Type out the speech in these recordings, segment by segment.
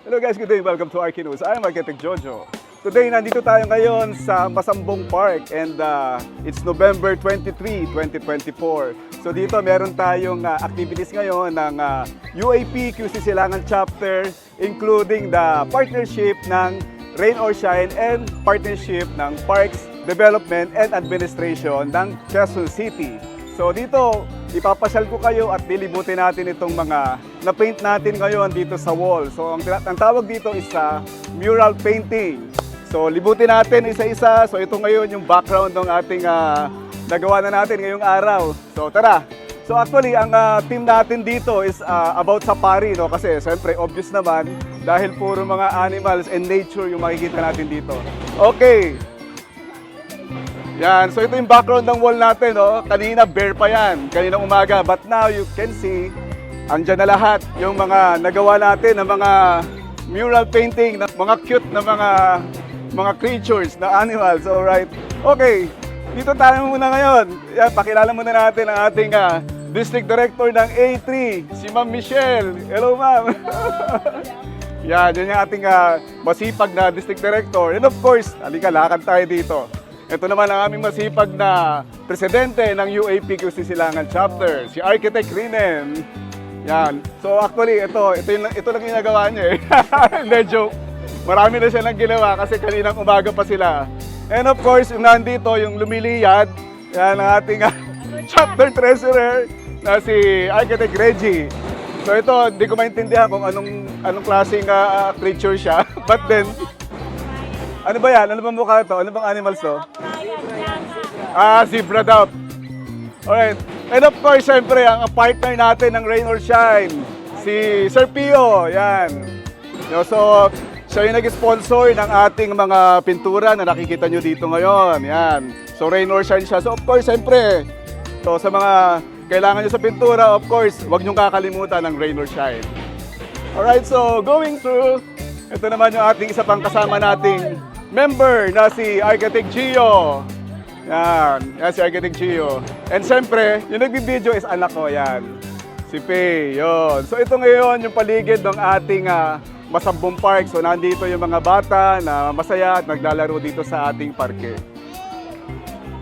Hello guys, good day. Welcome to Arky News. I'm Architect Jojo. Today, nandito tayo ngayon sa Masambong Park and it's November 23, 2024. So dito meron tayong activities ngayon ng UAP QC Silangan Chapter, including the partnership ng Rain or Shine and partnership ng Parks Development and Administration ng Quezon City. So dito, ipapasyal ko kayo at lilibutin natin itong mga na-paint natin ngayon dito sa wall. So ang tawag dito is mural painting. So libutin natin isa-isa. So ito ngayon yung background ng ating nagawa na natin ngayong araw. So tara! So actually, ang team natin dito is about safari, no? Kasi siyempre obvious naman dahil puro mga animals and nature yung makikita natin dito. Okay! Yan, so ito yung background ng wall natin, no? Kanina bare pa yan, kaninang umaga. But now you can see, andyan na lahat yung mga nagawa natin ng mga mural painting, ng mga cute na mga creatures, na animals, alright? Okay, dito tayo muna ngayon. Yan, pakilala muna natin ang ating District Director ng A3, si Ma'am Michelle. Hello, Ma'am. Yan, yan yung ating masipag na District Director. And of course, halika, lakad tayo dito. Ito naman ang aming masipag na presidente ng UAP QC Silangan Chapter, si Architect Rinen. Yan. So actually, ito lang ginagawa niya eh. Hindi, joke. Marami na siya nang ginawa kasi kaninang umaga pa sila. And of course, yung nandito, yung lumiliyad, yan ang ating chapter treasurer na si Architect Reggie. So ito, hindi ko maintindihan kung anong klaseng creature siya. But then, ano ba yan? Ano bang mukha ito? Ano bang animals to? Zebra daw. Alright. And of course, syempre, ang partner natin ng Rain or Shine, si Sir Pio. Yan. So, siya yung nag-sponsor ng ating mga pintura na nakikita nyo dito ngayon. Yan. So, Rain or Shine siya. So, of course, syempre, so, sa mga kailangan nyo sa pintura, of course, huwag nyo kakalimutan ng Rain or Shine. Alright, so, going through, ito naman yung ating isa pang kasama nating member na si Architect Gio. Yan, si Architect Gio. And siyempre, yung nagbibideo is anak ko, yan. Si Faye, yun. So ito ngayon yung paligid ng ating Masambong Park. So nandito yung mga bata na masaya at naglalaro dito sa ating parke.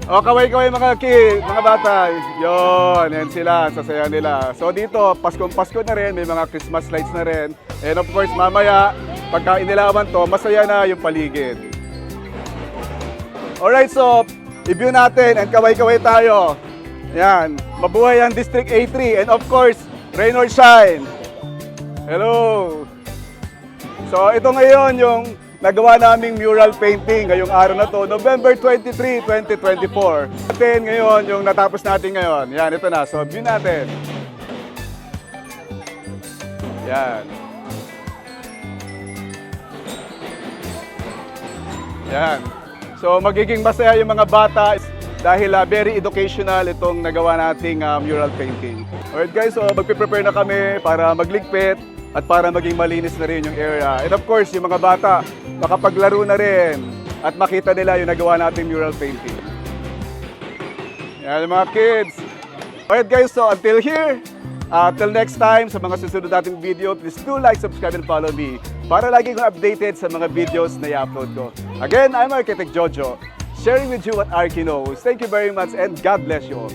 O, kaway-kaway mga kid, mga bata. Yun, yan sila, sasaya nila. So dito, Paskong-Pasko na rin, may mga Christmas lights na rin. And of course, mamaya, pagka inilawan to, masaya na yung paligid. Alright, so, i-view natin and kaway-kaway tayo. Yan, mabuhay ang District A3 and of course, Rain or Shine. Hello! So, ito ngayon yung nagawa naming mural painting ngayong araw na to, November 23, 2024. Atin ngayon yung natapos natin ngayon. Yan, ito na. So, view natin. Yan. Yan. So magiging masaya yung mga bata dahil very educational itong nagawa nating mural painting. Alright guys, so magpe-prepare na kami para magligpit at para maging malinis na rin yung area. And of course, yung mga bata makapaglaro na rin at makita nila yung nagawa nating mural painting. Yan mga kids. Alright guys, so until here, till next time sa mga susunod nating video, please do like, subscribe, and follow me para lagi kong updated sa mga videos na i-upload ko. Again, I'm Architect Jojo, sharing with you what Arky knows. Thank you very much and God bless you all.